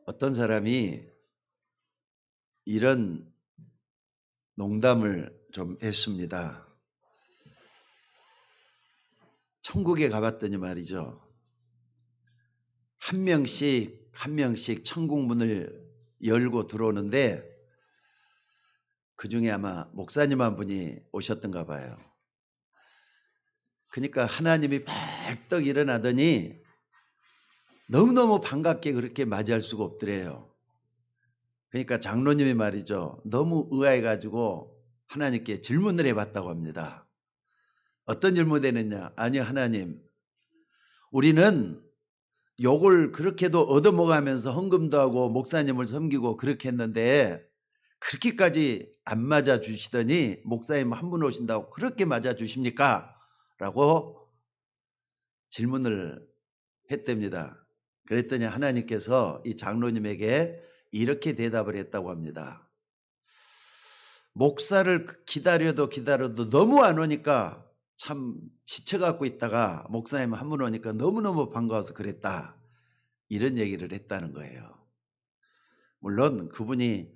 어떤 사람이 이런 농담을 좀 했습니다. 천국에 가봤더니 말이죠. 한 명씩 한 명씩 천국 문을 열고 들어오는데 그중에 아마 목사님 한 분이 오셨던가 봐요. 그러니까 하나님이 벌떡 일어나더니 너무너무 반갑게 그렇게 맞이할 수가 없더래요. 그러니까 장로님이 말이죠. 너무 의아해가지고 하나님께 질문을 해봤다고 합니다. 어떤 질문을 했느냐? 아니 하나님, 우리는 욕을 그렇게도 얻어먹으면서 헌금도 하고 목사님을 섬기고 그렇게 했는데 그렇게까지 안 맞아주시더니 목사님 한 분 오신다고 그렇게 맞아주십니까? 라고 질문을 했답니다. 그랬더니 하나님께서 이 장로님에게 이렇게 대답을 했다고 합니다. 목사를 기다려도 너무 안 오니까 참 지쳐갖고 있다가 목사님 한 분 오니까 너무너무 반가워서 그랬다. 이런 얘기를 했다는 거예요. 물론 그분이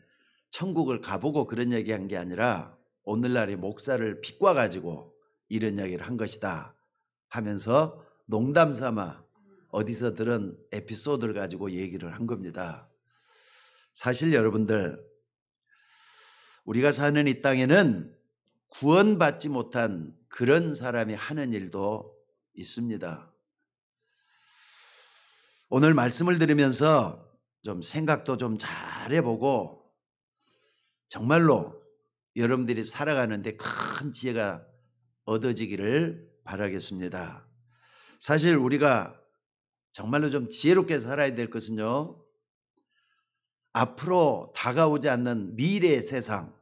천국을 가보고 그런 얘기한 게 아니라 오늘날의 목사를 비꼬아 가지고 이런 이야기를 한 것이다 하면서 농담 삼아 어디서 들은 에피소드를 가지고 얘기를 한 겁니다. 사실 여러분들, 우리가 사는 이 땅에는 구원받지 못한 그런 사람이 하는 일도 있습니다. 오늘 말씀을 들으면서 좀 생각도 좀 잘 해보고 정말로 여러분들이 살아가는데 큰 지혜가 얻어지기를 바라겠습니다. 사실 우리가 정말로 좀 지혜롭게 살아야 될 것은요, 앞으로 다가오지 않는 미래의 세상,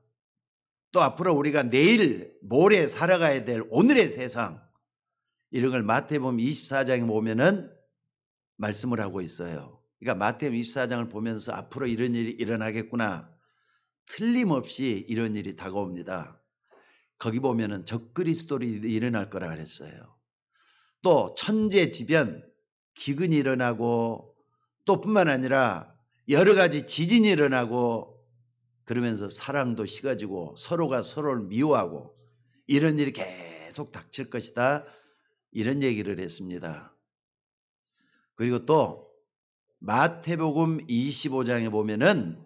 또 앞으로 우리가 내일 모레 살아가야 될 오늘의 세상, 이런 걸 마태복음 24장에 보면은 말씀을 하고 있어요. 그러니까 마태복음 24장을 보면서 앞으로 이런 일이 일어나겠구나, 틀림없이 이런 일이 다가옵니다. 거기 보면은 적그리스도로 일어날 거라 그랬어요. 또 천재지변, 기근이 일어나고 또 뿐만 아니라 여러 가지 지진이 일어나고 그러면서 사랑도 식어지고 서로가 서로를 미워하고 이런 일이 계속 닥칠 것이다. 이런 얘기를 했습니다. 그리고 또 마태복음 25장에 보면은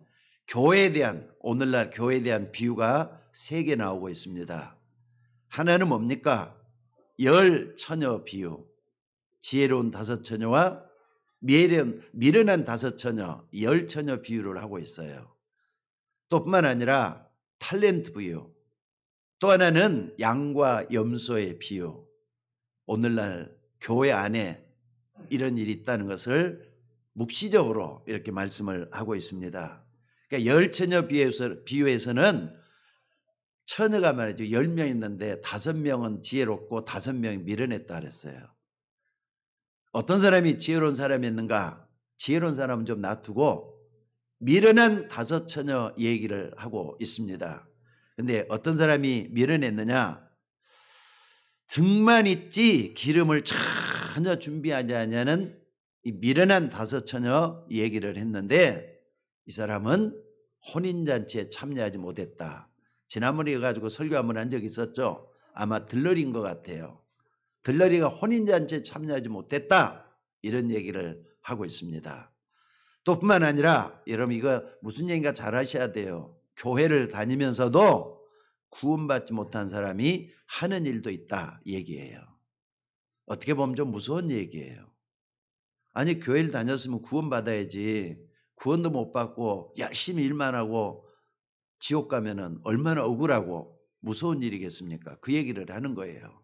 교회에 대한, 오늘날 교회에 대한 비유가 3개 나오고 있습니다. 하나는 뭡니까? 열 처녀 비유, 지혜로운 5처녀와 미련한 5처녀, 10처녀 비유를 하고 있어요. 또 뿐만 아니라 탤런트 비유, 또 하나는 양과 염소의 비유. 오늘날 교회 안에 이런 일이 있다는 것을 묵시적으로 이렇게 말씀을 하고 있습니다. 그러니까 10처녀 비유에서는 처녀가 말이죠. 10명 있는데 5명은 지혜롭고 5명이 미련했다 그랬어요. 어떤 사람이 지혜로운 사람이었는가? 지혜로운 사람은 좀 놔두고 미련한 5처녀 얘기를 하고 있습니다. 근데 어떤 사람이 미련했느냐? 등만 있지 기름을 전혀 준비하지 않냐는 이 미련한 5처녀 얘기를 했는데 이 사람은 혼인잔치에 참여하지 못했다. 지난번에 가지고 설교 한번 한 적이 있었죠. 아마 들러리인 것 같아요. 들러리가 혼인잔치에 참여하지 못했다. 이런 얘기를 하고 있습니다. 또 뿐만 아니라 여러분 이거 무슨 얘기인가 잘 하셔야 돼요. 교회를 다니면서도 구원받지 못한 사람이 하는 일도 있다 얘기예요. 어떻게 보면 좀 무서운 얘기예요. 아니 교회를 다녔으면 구원받아야지 구원도 못 받고 열심히 일만 하고 지옥 가면은 얼마나 억울하고 무서운 일이겠습니까? 그 얘기를 하는 거예요.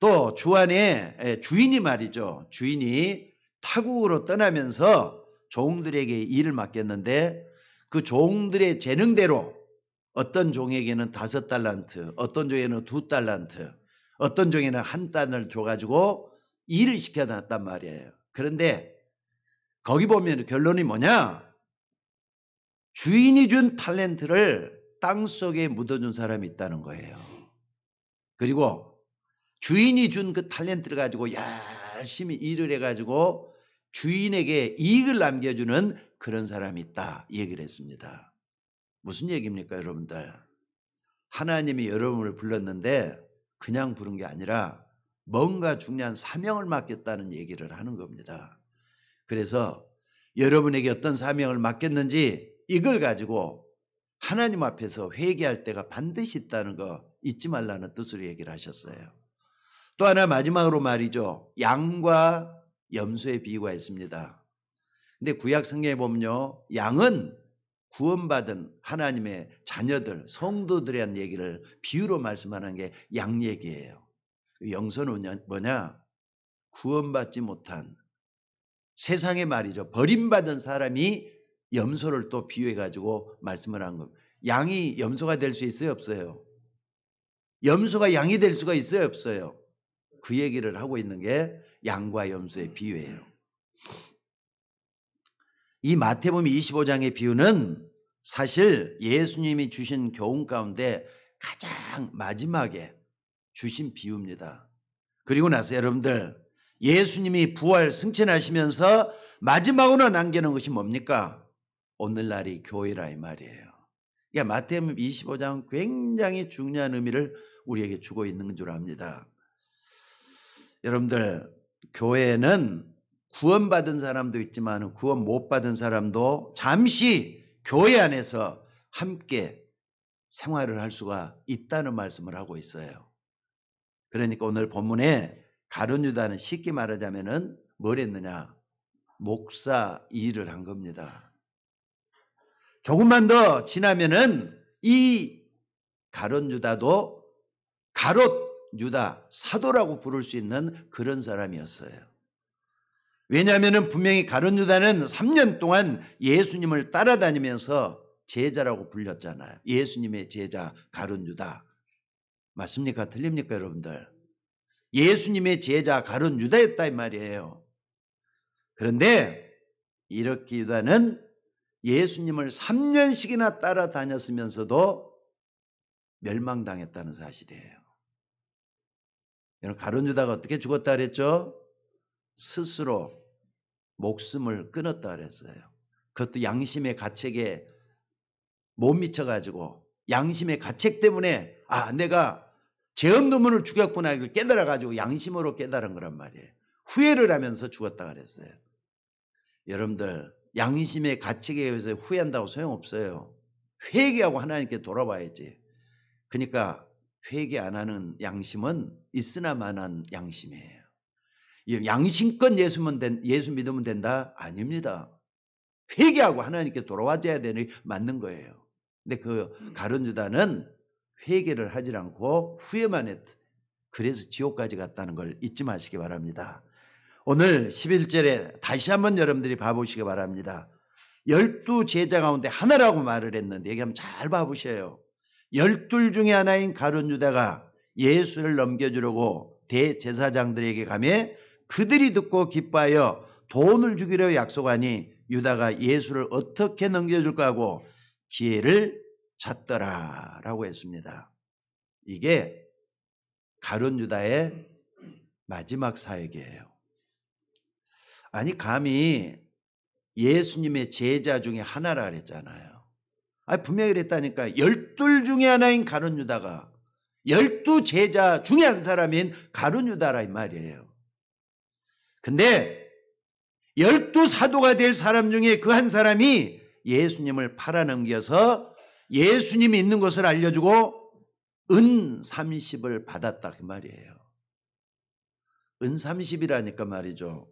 또 주안에 주인이 말이죠. 주인이 타국으로 떠나면서 종들에게 일을 맡겼는데 그 종들의 재능대로 어떤 종에게는 5달란트, 어떤 종에는 2달란트, 어떤 종에는 1달러를 줘가지고 일을 시켜놨단 말이에요. 그런데 거기 보면 결론이 뭐냐? 주인이 준 탤런트를 땅속에 묻어준 사람이 있다는 거예요. 그리고 주인이 준 그 탤런트를 가지고 열심히 일을 해가지고 주인에게 이익을 남겨주는 그런 사람이 있다 이 얘기를 했습니다. 무슨 얘기입니까 여러분들? 하나님이 여러분을 불렀는데 그냥 부른 게 아니라 뭔가 중요한 사명을 맡겼다는 얘기를 하는 겁니다. 그래서 여러분에게 어떤 사명을 맡겼는지 이걸 가지고 하나님 앞에서 회개할 때가 반드시 있다는 거 잊지 말라는 뜻으로 얘기를 하셨어요. 또 하나 마지막으로 말이죠. 양과 염소의 비유가 있습니다. 근데 구약 성경에 보면요. 양은 구원받은 하나님의 자녀들, 성도들에 대한 얘기를 비유로 말씀하는 게 양 얘기예요. 염소는 뭐냐? 구원받지 못한 세상에 말이죠. 버림받은 사람이 염소를 또 비유해 가지고 말씀을 한 겁니다. 양이 염소가 될 수 있어요, 없어요? 염소가 양이 될 수가 있어요, 없어요? 그 얘기를 하고 있는 게 양과 염소의 비유예요. 이 마태복음 25장의 비유는 사실 예수님이 주신 교훈 가운데 가장 마지막에 주신 비유입니다. 그리고 나서 여러분들 예수님이 부활 승천하시면서 마지막으로 남기는 것이 뭡니까? 오늘날이 교회라 이 말이에요. 그러니까 마태복음 25장 굉장히 중요한 의미를 우리에게 주고 있는 줄 압니다. 여러분들 교회는 구원받은 사람도 있지만 구원 못 받은 사람도 잠시 교회 안에서 함께 생활을 할 수가 있다는 말씀을 하고 있어요. 그러니까 오늘 본문에 가룟 유다는 쉽게 말하자면은 뭘 했느냐? 목사 일을 한 겁니다. 조금만 더 지나면은 이 가룟 유다도 가롯 유다 사도라고 부를 수 있는 그런 사람이었어요. 왜냐하면 분명히 가룟 유다는 3년 동안 예수님을 따라다니면서 제자라고 불렸잖아요. 예수님의 제자 가룟 유다. 맞습니까? 틀립니까 여러분들? 예수님의 제자 가룟 유다였다 이 말이에요. 그런데 이렇게 유다는 예수님을 3년씩이나 따라다녔으면서도 멸망당했다는 사실이에요. 여러분 가룟 유다가 어떻게 죽었다 그랬죠? 스스로 목숨을 끊었다 그랬어요. 그것도 양심의 가책에 못 미쳐가지고 양심의 가책 때문에 내가 죄 없는 분을 죽였구나 이걸 깨달아가지고 양심으로 깨달은 거란 말이에요. 후회를 하면서 죽었다 그랬어요. 여러분들 양심의 가책에 의해서 후회한다고 소용없어요. 회개하고 하나님께 돌아와야지. 그러니까 회개 안 하는 양심은 있으나마나한 양심이에요. 양심껏 예수 믿으면 된다? 아닙니다. 회개하고 하나님께 돌아와줘야 되는 맞는 거예요. 근데 그 가룟 유다는 회개를 하지 않고 후회만 했. 그래서 지옥까지 갔다는 걸 잊지 마시기 바랍니다. 오늘 11절에 다시 한번 여러분들이 봐보시기 바랍니다. 12 제자 가운데 하나라고 말을 했는데 여기 한번 잘 봐보셔요. 12 중에 하나인 가룟 유다가 예수를 넘겨주려고 대제사장들에게 가며 그들이 듣고 기뻐하여 돈을 주기로 약속하니 유다가 예수를 어떻게 넘겨줄까 하고 기회를 찾더라라고 했습니다. 이게 가룟 유다의 마지막 사역이에요. 아니 감히 예수님의 제자 중에 하나라 그랬잖아요. 분명히 그랬다니까. 12 중에 하나인 가룟 유다가 12 제자 중에 한 사람인 가룟 유다라 이 말이에요. 근데 12 사도가 될 사람 중에 그 한 사람이 예수님을 팔아넘겨서 예수님이 있는 것을 알려주고 은 30을 받았다 그 말이에요. 은 30이라니까 말이죠.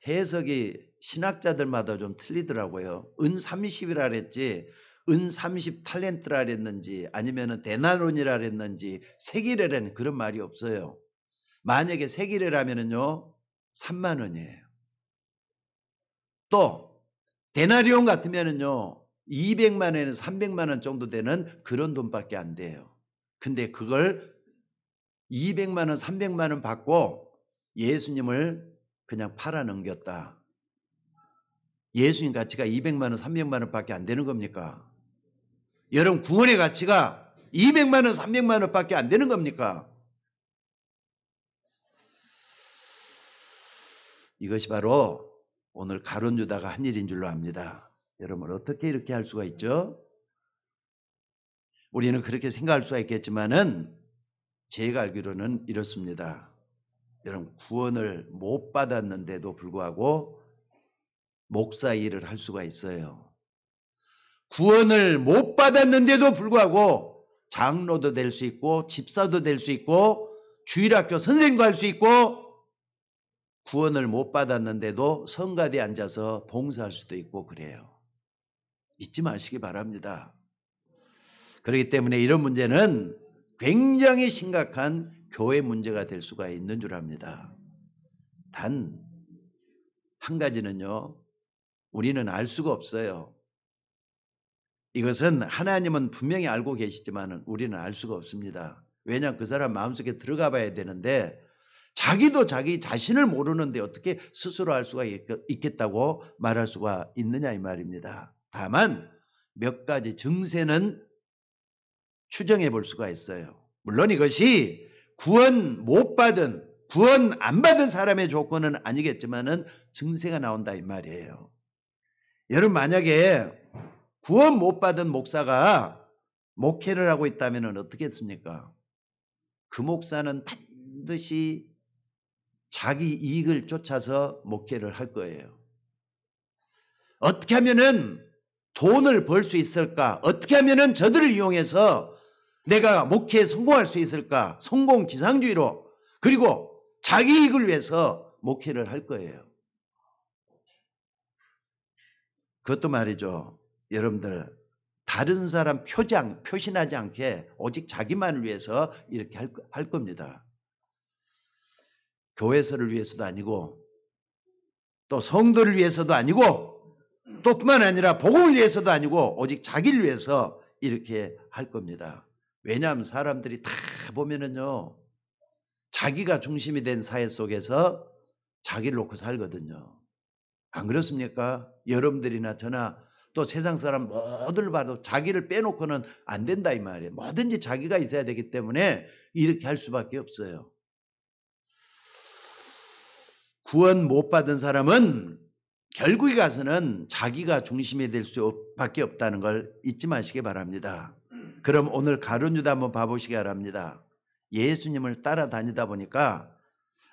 해석이 신학자들마다 좀 틀리더라고요. 은 30이라 그랬지 은 30 탈렌트라 그랬는지 아니면 데나론이라 그랬는지 세기래라는 그런 말이 없어요. 만약에 세기래라면요 3만 원이에요. 또 데나리온 같으면요 200만 원에서 300만 원 정도 되는 그런 돈밖에 안 돼요. 근데 그걸 200만 원 300만 원 받고 예수님을 그냥 팔아넘겼다. 예수님 가치가 200만 원 300만 원밖에 안 되는 겁니까? 여러분 구원의 가치가 200만 원 300만 원밖에 안 되는 겁니까? 이것이 바로 오늘 가룟 유다가 한 일인 줄로 압니다. 여러분 어떻게 이렇게 할 수가 있죠? 우리는 그렇게 생각할 수가 있겠지만은 제가 알기로는 이렇습니다. 여러분 구원을 못 받았는데도 불구하고 목사 일을 할 수가 있어요. 구원을 못 받았는데도 불구하고 장로도 될 수 있고 집사도 될 수 있고 주일학교 선생도 할 수 있고 구원을 못 받았는데도 성가대에 앉아서 봉사할 수도 있고 그래요. 잊지 마시기 바랍니다. 그렇기 때문에 이런 문제는 굉장히 심각한 교회 문제가 될 수가 있는 줄 압니다. 단 한 가지는요. 우리는 알 수가 없어요. 이것은 하나님은 분명히 알고 계시지만 우리는 알 수가 없습니다. 왜냐하면 그 사람 마음속에 들어가 봐야 되는데 자기도 자기 자신을 모르는데 어떻게 스스로 알 수가 있겠다고 말할 수가 있느냐 이 말입니다. 다만 몇 가지 증세는 추정해 볼 수가 있어요. 물론 이것이 구원 못 받은, 구원 안 받은 사람의 조건은 아니겠지만은 증세가 나온다 이 말이에요. 여러분 만약에 구원 못 받은 목사가 목회를 하고 있다면 어떻게 했습니까? 그 목사는 반드시 자기 이익을 쫓아서 목회를 할 거예요. 어떻게 하면은 돈을 벌 수 있을까? 어떻게 하면은 저들을 이용해서 내가 목회에 성공할 수 있을까? 성공지상주의로. 그리고 자기 이익을 위해서 목회를 할 거예요. 그것도 말이죠. 여러분들 다른 사람 표신하지 않게 오직 자기만을 위해서 이렇게 할 겁니다. 교회설을 위해서도 아니고 또 성도를 위해서도 아니고 또 뿐만 아니라 복음을 위해서도 아니고 오직 자기를 위해서 이렇게 할 겁니다. 왜냐하면 사람들이 다 보면은요. 자기가 중심이 된 사회 속에서 자기를 놓고 살거든요. 안 그렇습니까? 여러분들이나 저나 또 세상 사람 뭐들 봐도 자기를 빼놓고는 안 된다 이 말이에요. 뭐든지 자기가 있어야 되기 때문에 이렇게 할 수밖에 없어요. 구원 못 받은 사람은 결국에 가서는 자기가 중심이 될 수밖에 없다는 걸 잊지 마시기 바랍니다. 그럼 오늘 가룟 유다 한번 봐보시기 바랍니다. 예수님을 따라다니다 보니까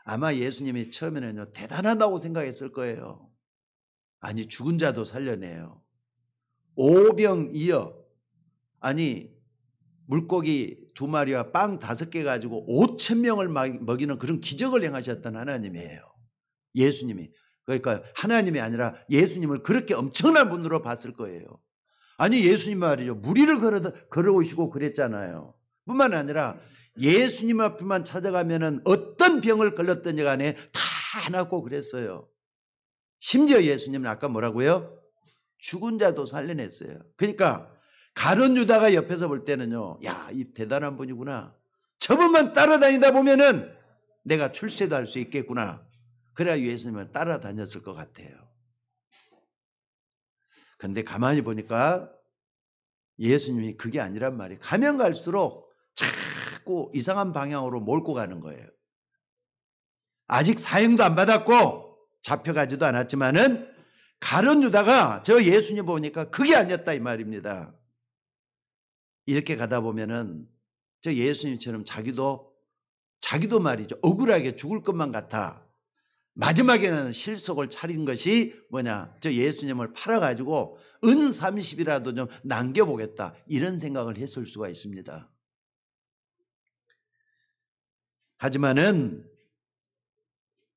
아마 예수님이 처음에는요 대단하다고 생각했을 거예요. 아니 죽은 자도 살려내요. 오병이어 아니 물고기 2마리와 빵 5개 가지고 5,000명을 먹이는 그런 기적을 행하셨던 하나님이에요. 예수님이. 그러니까 하나님이 아니라 예수님을 그렇게 엄청난 분으로 봤을 거예요. 아니 예수님 말이죠. 무리를 걸어오시고 그랬잖아요. 뿐만 아니라 예수님 앞에만 찾아가면은 어떤 병을 걸렸든지 간에 다 낫고 그랬어요. 심지어 예수님은 아까 뭐라고요? 죽은 자도 살려냈어요. 그러니까 가룟 유다가 옆에서 볼 때는요. 야, 이 대단한 분이구나. 저분만 따라다니다 보면은 내가 출세도 할 수 있겠구나. 그래야 예수님을 따라다녔을 것 같아요. 그런데 가만히 보니까 예수님이 그게 아니란 말이에요. 가면 갈수록 자꾸 이상한 방향으로 몰고 가는 거예요. 아직 사형도 안 받았고 잡혀가지도 않았지만은 가룟 유다가 저 예수님 보니까 그게 아니었다 이 말입니다. 이렇게 가다 보면은 저 예수님처럼 자기도 말이죠. 억울하게 죽을 것만 같아. 마지막에는 실속을 차린 것이 뭐냐? 저 예수님을 팔아가지고 은 30이라도 좀 남겨보겠다. 이런 생각을 했을 수가 있습니다. 하지만은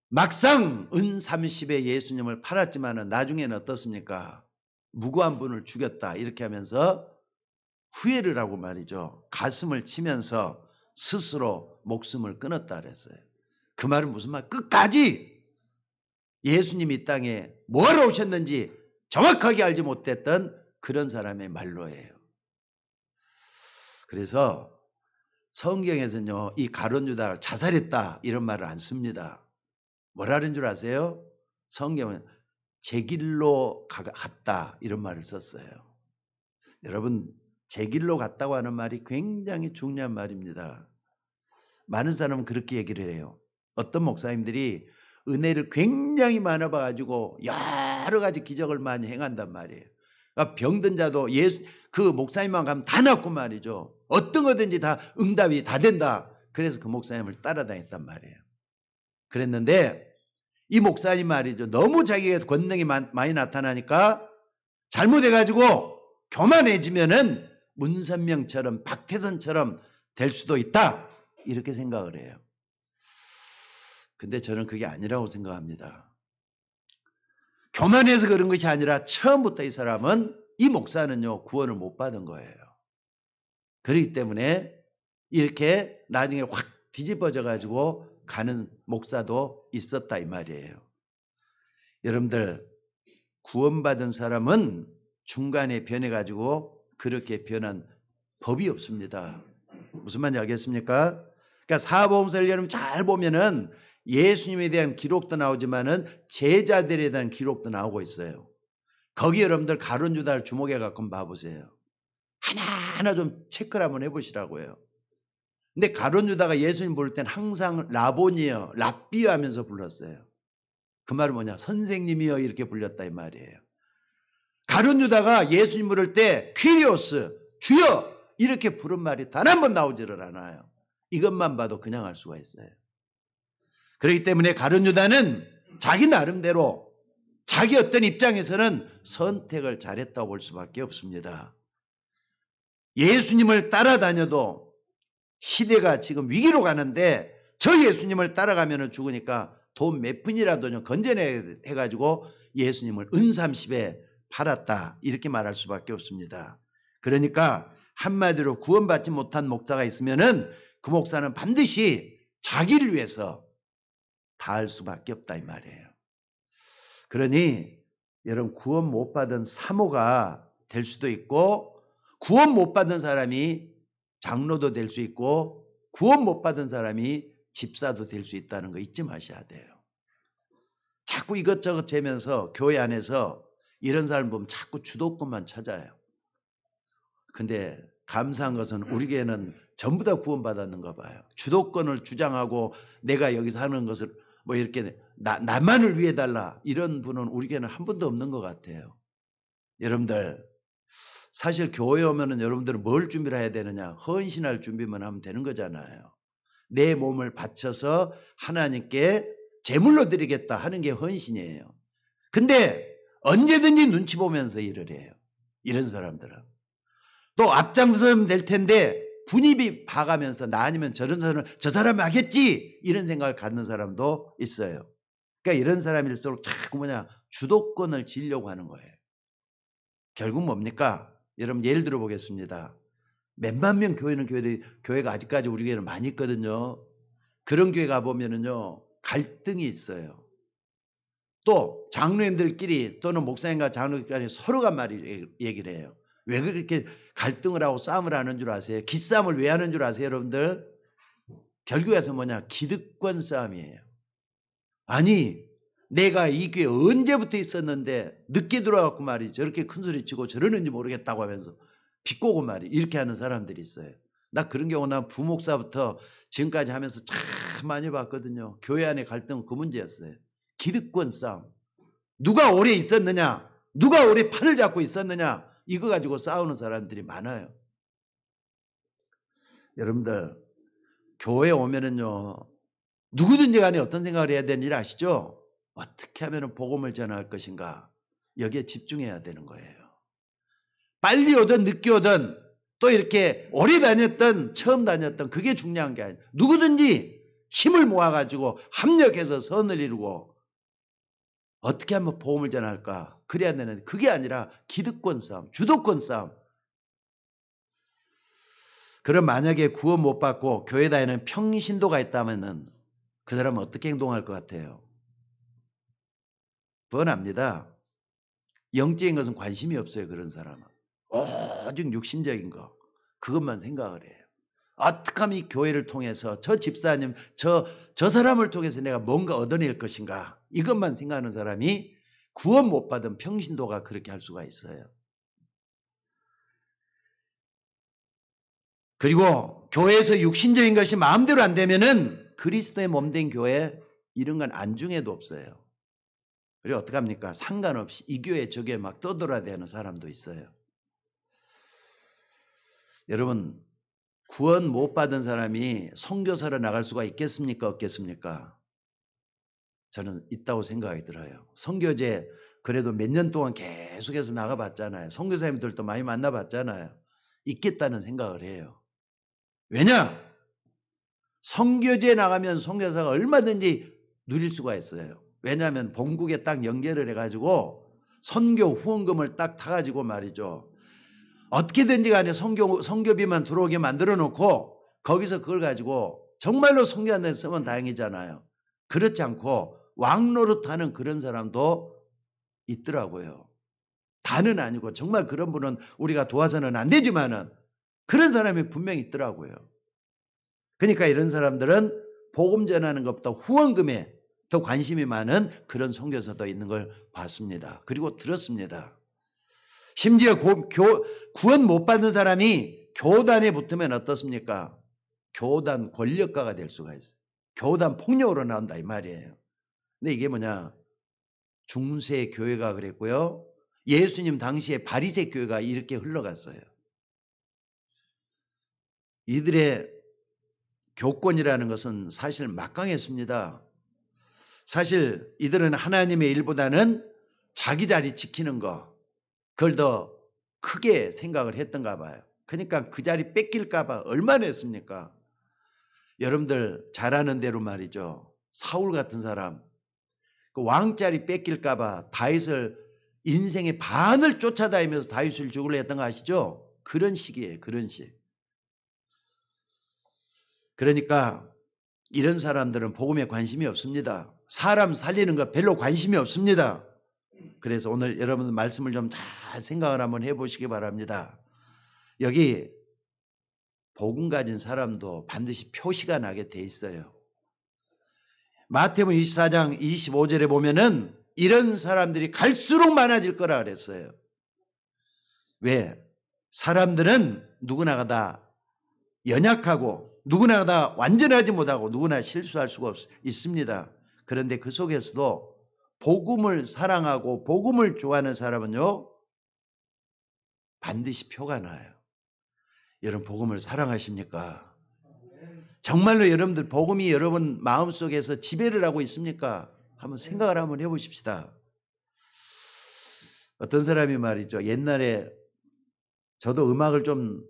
막상 은 30에 예수님을 팔았지만은 나중에는 어떻습니까? 무고한 분을 죽였다. 이렇게 하면서 후회를 하고 말이죠. 가슴을 치면서 스스로 목숨을 끊었다 그랬어요. 그 말은 무슨 말? 끝까지 예수님이 이 땅에 뭐하러 오셨는지 정확하게 알지 못했던 그런 사람의 말로예요. 그래서 성경에서는요. 이 가룟 유다가 자살했다 이런 말을 안 씁니다. 뭐라는 줄 아세요? 성경은 제 길로 갔다 이런 말을 썼어요. 여러분 제 길로 갔다고 하는 말이 굉장히 중요한 말입니다. 많은 사람은 그렇게 얘기를 해요. 어떤 목사님들이 은혜를 굉장히 많아 봐가지고 여러 가지 기적을 많이 행한단 말이에요. 병든 자도 그 목사님만 가면 다 낫고 말이죠. 어떤 거든지 다 응답이 다 된다. 그래서 그 목사님을 따라다녔단 말이에요. 그랬는데 이 목사님 말이죠. 너무 자기의 권능이 많이 나타나니까 잘못해가지고 교만해지면은 문선명처럼 박태선처럼 될 수도 있다. 이렇게 생각을 해요. 근데 저는 그게 아니라고 생각합니다. 교만해서 그런 것이 아니라 처음부터 이 사람은, 이 목사는요, 구원을 못 받은 거예요. 그렇기 때문에 이렇게 나중에 확 뒤집어져 가지고 가는 목사도 있었다 이 말이에요. 여러분들, 구원받은 사람은 중간에 변해가지고 그렇게 변한 법이 없습니다. 무슨 말인지 알겠습니까? 그러니까 사복음서를 여러분 잘 보면은 예수님에 대한 기록도 나오지만은 제자들에 대한 기록도 나오고 있어요. 거기 여러분들 가룟 유다를 주목해 갖고 봐보세요. 하나하나 좀 체크를 한번 해보시라고요. 근데 가룟 유다가 예수님 부를 땐 항상 라보니여, 랍비여 하면서 불렀어요. 그 말은 뭐냐? 선생님이여 이렇게 불렸다 이 말이에요. 가룟 유다가 예수님 부를 때 퀴리오스, 주여 이렇게 부른 말이 단 한 번 나오지를 않아요. 이것만 봐도 그냥 알 수가 있어요. 그렇기 때문에 가룟 유다는 자기 나름대로 자기 어떤 입장에서는 선택을 잘했다고 볼 수밖에 없습니다. 예수님을 따라다녀도 시대가 지금 위기로 가는데 저 예수님을 따라가면 죽으니까 돈 몇 푼이라도 좀 건져내가지고 예수님을 은삼십에 팔았다 이렇게 말할 수밖에 없습니다. 그러니까 한마디로 구원받지 못한 목사가 있으면은 그 목사는 반드시 자기를 위해서 다 할 수밖에 없다 이 말이에요. 그러니 여러분 구원 못 받은 사모가 될 수도 있고 구원 못 받은 사람이 장로도 될 수 있고 구원 못 받은 사람이 집사도 될 수 있다는 거 잊지 마셔야 돼요. 자꾸 이것저것 재면서 교회 안에서 이런 사람 보면 자꾸 주도권만 찾아요. 근데 감사한 것은 우리 교회는 전부 다 구원받았는가 봐요. 주도권을 주장하고 내가 여기서 하는 것을 뭐 이렇게 나만을 위해 달라 이런 분은 우리 교회는 한 분도 없는 것 같아요. 여러분들 사실 교회 오면은 여러분들은 뭘 준비를 해야 되느냐? 헌신할 준비만 하면 되는 거잖아요. 내 몸을 바쳐서 하나님께 제물로 드리겠다 하는 게 헌신이에요. 근데 언제든지 눈치 보면서 일을 해요. 이런 사람들은. 또 앞장서면 될 텐데 분입이 봐가면서 나 아니면 저런 사람은 저 사람이 하겠지 이런 생각을 갖는 사람도 있어요. 그러니까 이런 사람일수록 자꾸 주도권을 지려고 하는 거예요. 결국 뭡니까? 여러분 예를 들어 보겠습니다. 몇만 명 교회가 아직까지 우리 교회는 많이 있거든요. 그런 교회 가보면은요 갈등이 있어요. 또 장로님들끼리 또는 목사님과 장로님끼리 서로가 얘기를 해요. 왜 그렇게 갈등을 하고 싸움을 하는 줄 아세요? 기싸움을 왜 하는 줄 아세요 여러분들? 결국에서 기득권 싸움이에요. 아니 내가 이 교회 언제부터 있었는데 늦게 들어와갖고 말이지 저렇게 큰소리 치고 저러는지 모르겠다고 하면서 비꼬고 말이 이렇게 하는 사람들이 있어요. 나 그런 경우 난 부목사부터 지금까지 하면서 참 많이 봤거든요. 교회 안에 갈등은 그 문제였어요. 기득권 싸움. 누가 오래 있었느냐, 누가 오래 판을 잡고 있었느냐 이거 가지고 싸우는 사람들이 많아요. 여러분들 교회 오면은요 누구든지 간에 어떤 생각을 해야 되는지 아시죠? 어떻게 하면 복음을 전할 것인가 여기에 집중해야 되는 거예요. 빨리 오든 늦게 오든 또 이렇게 오래 다녔던 처음 다녔던 그게 중요한 게 아니에요. 누구든지 힘을 모아가지고 합력해서 선을 이루고 어떻게 하면 복음을 전할까 그래야 되는데 그게 아니라 기득권 싸움, 주도권 싸움. 그럼 만약에 구원 못 받고 교회 다니는 평신도가 있다면 그 사람은 어떻게 행동할 것 같아요? 뻔합니다. 영적인 것은 관심이 없어요. 그런 사람은. 오직 육신적인 거 그것만 생각을 해요. 어떻게 하면 이 교회를 통해서 저 집사님 저 사람을 통해서 내가 뭔가 얻어낼 것인가 이것만 생각하는 사람이 구원 못 받은 평신도가 그렇게 할 수가 있어요. 그리고 교회에서 육신적인 것이 마음대로 안 되면은 그리스도의 몸된 교회 이런 건 안중에도 없어요. 그리고 어떡합니까? 상관없이 이 교회 저 교회 막 떠돌아대는 사람도 있어요. 여러분, 구원 못 받은 사람이 선교사로 나갈 수가 있겠습니까? 없겠습니까? 저는 있다고 생각이 들어요. 선교제 그래도 몇 년 동안 계속해서 나가봤잖아요. 선교사님들도 많이 만나봤잖아요. 있겠다는 생각을 해요. 왜냐? 선교제 나가면 선교사가 얼마든지 누릴 수가 있어요. 왜냐하면 본국에 딱 연결을 해가지고 선교 후원금을 딱 타가지고 말이죠. 어떻게든지 간에 선교비만 들어오게 만들어 놓고 거기서 그걸 가지고 정말로 선교하는 데 쓰면 다행이잖아요. 그렇지 않고 왕노릇하는 그런 사람도 있더라고요. 다는 아니고 정말 그런 분은 우리가 도와서는 안 되지만은 그런 사람이 분명히 있더라고요. 그러니까 이런 사람들은 복음 전하는 것보다 후원금에 더 관심이 많은 그런 선교사도 있는 걸 봤습니다. 그리고 들었습니다. 심지어 구원 못 받는 사람이 교단에 붙으면 어떻습니까? 교단 권력가가 될 수가 있어요. 교단 폭력으로 나온다 이 말이에요. 근데 이게 뭐냐? 중세 교회가 그랬고요. 예수님 당시에 바리새 교회가 이렇게 흘러갔어요. 이들의 교권이라는 것은 사실 막강했습니다. 사실 이들은 하나님의 일보다는 자기 자리 지키는 거, 그걸 더 크게 생각을 했던가 봐요. 그러니까 그 자리 뺏길까 봐 얼마나 했습니까? 여러분들 잘 아는 대로 말이죠. 사울 같은 사람, 그 왕자리 뺏길까 봐 다윗을 인생의 반을 쫓아다니면서 다윗을 죽으려 했던 거 아시죠? 그런 식이에요. 그런 식. 그러니까 이런 사람들은 복음에 관심이 없습니다. 사람 살리는 거 별로 관심이 없습니다. 그래서 오늘 여러분 말씀을 좀 잘 생각을 한번 해보시기 바랍니다. 여기 복음 가진 사람도 반드시 표시가 나게 돼 있어요. 마태복음 24장 25절에 보면은 이런 사람들이 갈수록 많아질 거라 그랬어요. 왜? 사람들은 누구나가 다 연약하고 누구나 다 완전하지 못하고 누구나 실수할 수가 있습니다. 그런데 그 속에서도 복음을 사랑하고 복음을 좋아하는 사람은요 반드시 표가 나요. 여러분 복음을 사랑하십니까? 정말로 여러분들 복음이 여러분 마음속에서 지배를 하고 있습니까? 한번 생각을 한번 해보십시다. 어떤 사람이 말이죠. 옛날에 저도 음악을 좀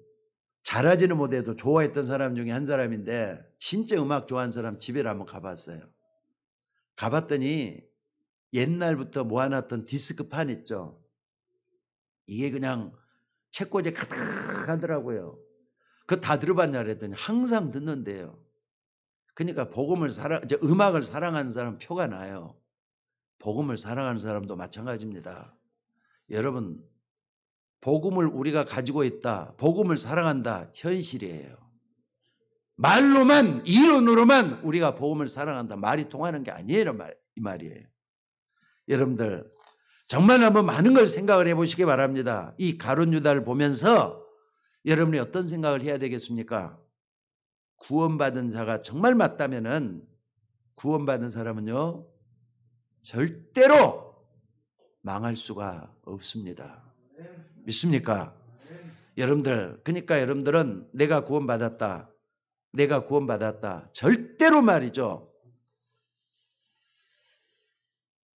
잘하지는 못해도 좋아했던 사람 중에 한 사람인데 진짜 음악 좋아하는 사람 집에를 한번 가봤어요. 가봤더니 옛날부터 모아놨던 디스크판 있죠. 이게 그냥 책꽂이에 가득하더라고요. 그거 다 들어봤냐 그랬더니 항상 듣는데요. 그러니까 음악을 사랑하는 사람 표가 나요. 복음을 사랑하는 사람도 마찬가지입니다. 여러분 복음을 우리가 가지고 있다. 복음을 사랑한다. 현실이에요. 말로만 이론으로만 우리가 복음을 사랑한다. 말이 통하는 게 아니에요. 이 말이에요. 여러분들 정말 한번 많은 걸 생각을 해보시기 바랍니다. 이 가룟 유다를 보면서 여러분이 어떤 생각을 해야 되겠습니까? 구원받은 자가 정말 맞다면은 구원받은 사람은요 절대로 망할 수가 없습니다. 믿습니까? 여러분들 그러니까 여러분들은 내가 구원받았다. 내가 구원받았다. 절대로 말이죠.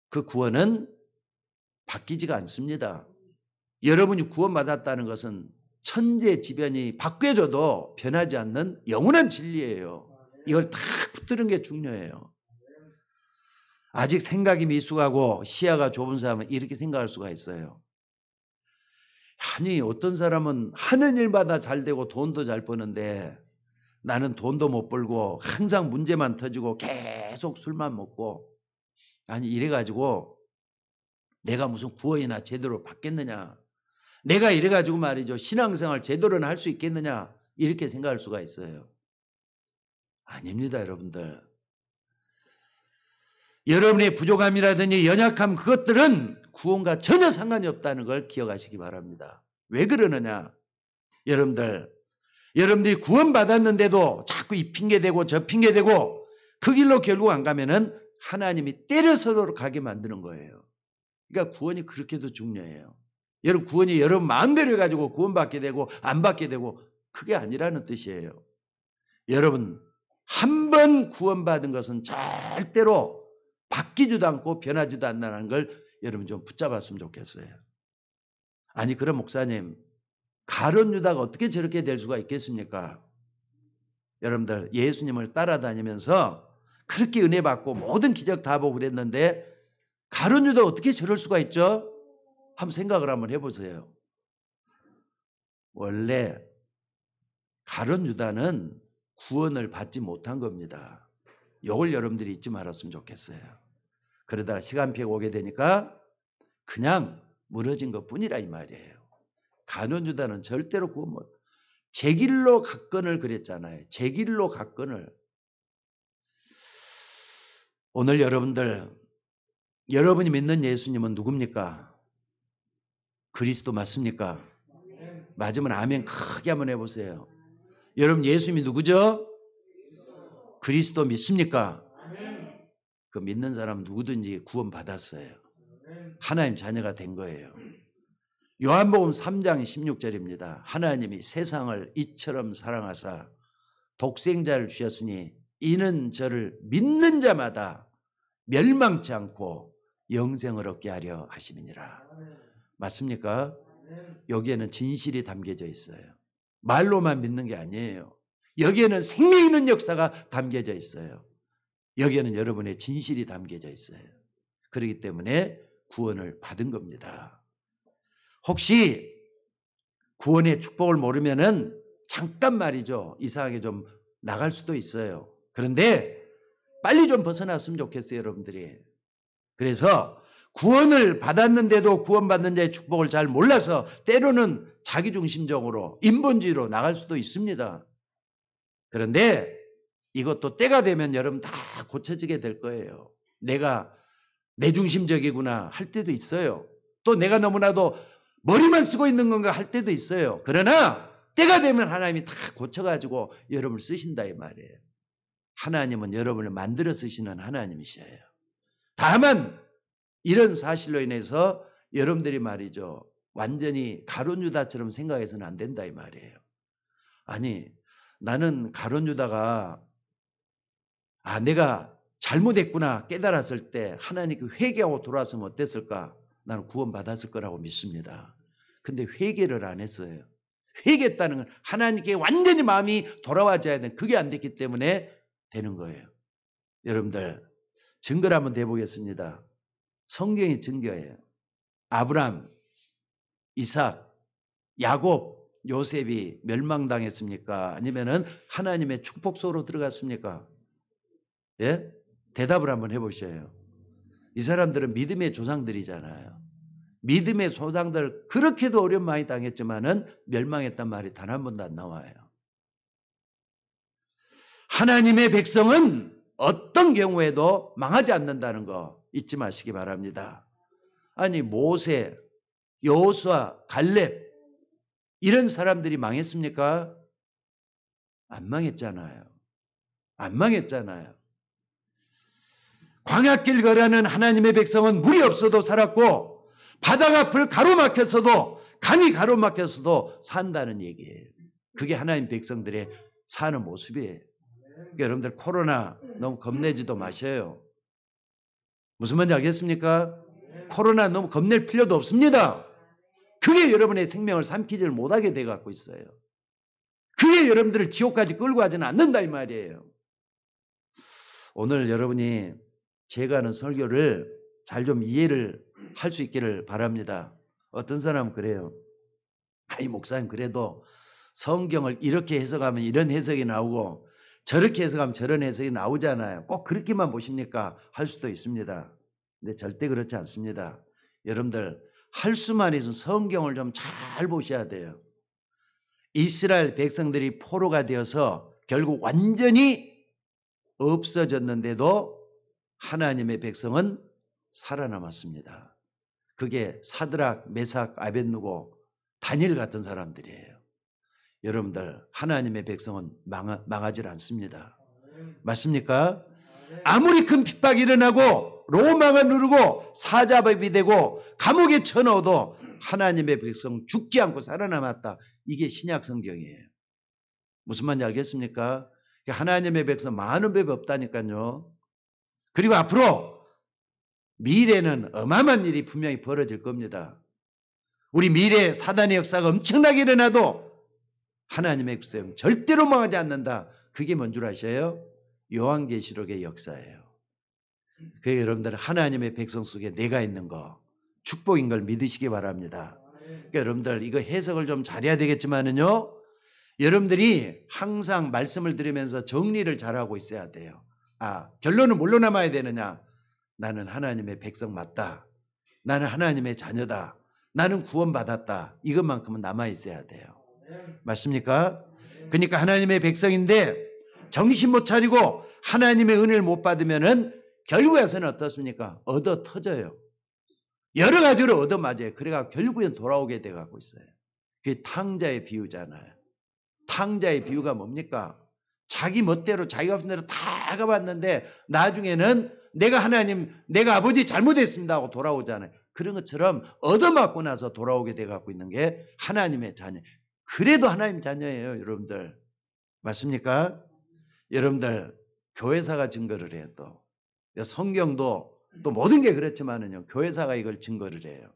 그 구원은 바뀌지가 않습니다. 여러분이 구원받았다는 것은 천재지변이 바뀌어져도 변하지 않는 영원한 진리예요. 이걸 다 붙드는 게 중요해요. 아직 생각이 미숙하고 시야가 좁은 사람은 이렇게 생각할 수가 있어요. 아니 어떤 사람은 하는 일마다 잘 되고 돈도 잘 버는데 나는 돈도 못 벌고 항상 문제만 터지고 계속 술만 먹고 아니 이래가지고 내가 무슨 구원이나 제대로 받겠느냐. 내가 이래가지고 말이죠. 신앙생활 제대로는 할 수 있겠느냐. 이렇게 생각할 수가 있어요. 아닙니다 여러분들. 여러분의 부족함이라든지 연약함 그것들은 구원과 전혀 상관이 없다는 걸 기억하시기 바랍니다. 왜 그러느냐. 여러분들이 구원받았는데도 자꾸 이 핑계대고 저 핑계대고 그 길로 결국 안 가면은 하나님이 때려서도록 가게 만드는 거예요. 그러니까 구원이 그렇게도 중요해요. 여러분 구원이 여러분 마음대로 해가지고 구원받게 되고 안 받게 되고 그게 아니라는 뜻이에요. 여러분 한 번 구원받은 것은 절대로 바뀌지도 않고 변하지도 않는다는 걸 여러분 좀 붙잡았으면 좋겠어요. 아니 그럼 목사님 가룟 유다가 어떻게 저렇게 될 수가 있겠습니까? 여러분들 예수님을 따라다니면서 그렇게 은혜 받고 모든 기적 다 보고 그랬는데 가룟 유다 어떻게 저럴 수가 있죠? 한번 생각을 한번 해보세요. 원래 가룟 유다는 구원을 받지 못한 겁니다. 이걸 여러분들이 잊지 말았으면 좋겠어요. 그러다가 시간표가 오게 되니까 그냥 무너진 것뿐이라 이 말이에요. 가룟 유다는 절대로 구원 못. 제 길로 갔거늘 그랬잖아요. 제 길로 갔거늘. 오늘 여러분이 믿는 예수님은 누굽니까? 그리스도 맞습니까? 맞으면 아멘 크게 한번 해보세요. 여러분 예수님이 누구죠? 그리스도 믿습니까? 그 믿는 사람 누구든지 구원 받았어요. 하나님 자녀가 된 거예요. 요한복음 3장 16절입니다. 하나님이 세상을 이처럼 사랑하사 독생자를 주셨으니 이는 저를 믿는 자마다 멸망치 않고 영생을 얻게 하려 하심이니라. 맞습니까? 여기에는 진실이 담겨져 있어요. 말로만 믿는 게 아니에요. 여기에는 생명 있는 역사가 담겨져 있어요. 여기에는 여러분의 진실이 담겨져 있어요. 그렇기 때문에 구원을 받은 겁니다. 혹시 구원의 축복을 모르면은 잠깐 말이죠. 이상하게 좀 나갈 수도 있어요. 그런데 빨리 좀 벗어났으면 좋겠어요, 여러분들이. 그래서 구원을 받았는데도 구원받는 자의 축복을 잘 몰라서 때로는 자기중심적으로 인본주의로 나갈 수도 있습니다. 그런데 이것도 때가 되면 여러분 다 고쳐지게 될 거예요. 내가 내중심적이구나 할 때도 있어요. 또 내가 너무나도 머리만 쓰고 있는 건가 할 때도 있어요. 그러나 때가 되면 하나님이 다 고쳐가지고 여러분을 쓰신다 이 말이에요. 하나님은 여러분을 만들어 쓰시는 하나님이셔요. 다만 이런 사실로 인해서 여러분들이 말이죠. 완전히 가룟 유다처럼 생각해서는 안 된다 이 말이에요. 아니 나는 가룟 유다가 내가 잘못했구나 깨달았을 때 하나님께 회개하고 돌아왔으면 어땠을까? 나는 구원받았을 거라고 믿습니다. 근데 회개를 안 했어요. 회개했다는 건 하나님께 완전히 마음이 돌아와줘야 되는 그게 안 됐기 때문에 되는 거예요. 여러분들 증거를 한번 대보겠습니다. 성경이 증거예요. 아브람, 이삭, 야곱, 요셉이 멸망당했습니까? 아니면은 하나님의 축복 속으로 들어갔습니까? 예? 대답을 한번 해보셔요. 이 사람들은 믿음의 조상들이잖아요. 믿음의 조상들 그렇게도 어려움 많이 당했지만은 멸망했단 말이 단 한 번도 안 나와요. 하나님의 백성은 어떤 경우에도 망하지 않는다는 거 잊지 마시기 바랍니다. 아니 모세, 여호수아, 갈렙 이런 사람들이 망했습니까? 안 망했잖아요. 안 망했잖아요. 광야길 거라는 하나님의 백성은 물이 없어도 살았고 바다가 앞을 가로막혔어도 강이 가로막혔어도 산다는 얘기예요. 그게 하나님 백성들의 사는 모습이에요. 그러니까 여러분들 코로나 너무 겁내지도 마셔요. 무슨 말인지 알겠습니까? 코로나 너무 겁낼 필요도 없습니다. 그게 여러분의 생명을 삼키지를 못하게 돼 갖고 있어요. 그게 여러분들을 지옥까지 끌고 가지는 않는다 이 말이에요. 오늘 여러분이 제가 하는 설교를 잘 좀 이해를 할 수 있기를 바랍니다. 어떤 사람은 그래요. 아니 목사님 그래도 성경을 이렇게 해석하면 이런 해석이 나오고 저렇게 해석하면 저런 해석이 나오잖아요. 꼭 그렇게만 보십니까? 할 수도 있습니다. 근데 절대 그렇지 않습니다. 여러분들 할 수만 있으면 성경을 좀 잘 보셔야 돼요. 이스라엘 백성들이 포로가 되어서 결국 완전히 없어졌는데도 하나님의 백성은 살아남았습니다. 그게 사드락, 메삭, 아벳느고, 다니엘 같은 사람들이에요. 여러분들 하나님의 백성은 망하지 않습니다. 맞습니까? 아무리 큰 핍박이 일어나고 로마가 누르고 사자법이 되고 감옥에 쳐넣어도 하나님의 백성 죽지 않고 살아남았다. 이게 신약 성경이에요. 무슨 말인지 알겠습니까? 하나님의 백성 많은 법이 없다니까요. 그리고 앞으로 미래는 어마어마한 일이 분명히 벌어질 겁니다. 우리 미래에 사단의 역사가 엄청나게 일어나도 하나님의 백성 절대로 망하지 않는다. 그게 뭔 줄 아셔요? 요한계시록의 역사예요. 그게 여러분들 하나님의 백성 속에 내가 있는 거 축복인 걸 믿으시기 바랍니다. 그러니까 여러분들 이거 해석을 좀 잘해야 되겠지만은요, 여러분들이 항상 말씀을 들으면서 정리를 잘하고 있어야 돼요. 결론은 뭘로 남아야 되느냐? 나는 하나님의 백성 맞다. 나는 하나님의 자녀다. 나는 구원받았다. 이것만큼은 남아있어야 돼요. 맞습니까? 그러니까 하나님의 백성인데 정신 못 차리고 하나님의 은혜를 못 받으면은 결국에서는 어떻습니까? 얻어 터져요. 여러 가지로 얻어 맞아요. 그래가 결국엔 돌아오게 돼 갖고 있어요. 그게 탕자의 비유잖아요. 탕자의 비유가 뭡니까? 자기 멋대로 자기가 하는 대로 다 가봤는데 나중에는 내가 하나님, 내가 아버지 잘못했습니다 하고 돌아오잖아요. 그런 것처럼 얻어맞고 나서 돌아오게 돼 갖고 있는 게 하나님의 자녀. 그래도 하나님 자녀예요, 여러분들. 맞습니까? 여러분들 교회사가 증거를 해요. 또 성경도 또 모든 게 그렇지만은요, 교회사가 이걸 증거를 해요.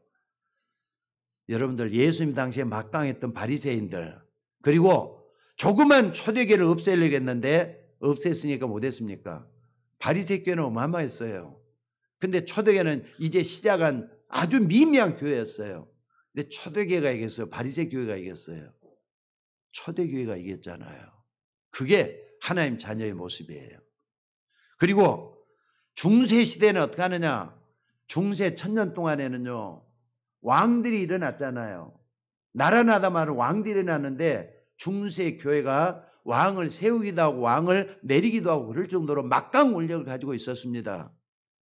여러분들 예수님 당시에 막강했던 바리새인들, 그리고 조그만 초대교회를 없애려고 했는데 없앴으니까 못했습니까? 바리새교회는 어마어마했어요. 근데 초대교회는 이제 시작한 아주 미미한 교회였어요. 근데 초대교회가 이겼어요? 바리새교회가 이겼어요? 초대교회가 이겼잖아요. 그게 하나님 자녀의 모습이에요. 그리고 중세 시대는 어떻게 하느냐? 중세 1000년 동안에는요, 왕들이 일어났잖아요. 나라나다 말은 왕들이 일어났는데 중세 교회가 왕을 세우기도 하고 왕을 내리기도 하고 그럴 정도로 막강 권력을 가지고 있었습니다.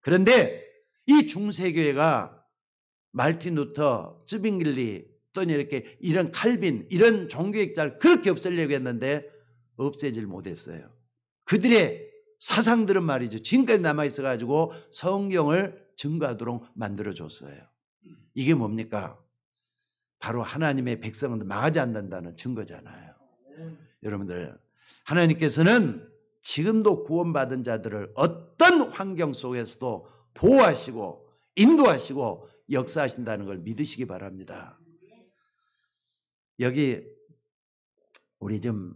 그런데 이 중세 교회가 말틴 루터, 쯔빙글리 또는 이렇게 이런 칼빈 이런 종교학자를 그렇게 없애려고 했는데 없애질 못했어요. 그들의 사상들은 말이죠, 지금까지 남아있어 가지고 성경을 증거하도록 만들어줬어요. 이게 뭡니까? 바로 하나님의 백성은 망하지 않는다는 증거잖아요. 여러분들, 하나님께서는 지금도 구원받은 자들을 어떤 환경 속에서도 보호하시고 인도하시고 역사하신다는 걸 믿으시기 바랍니다. 여기 우리 좀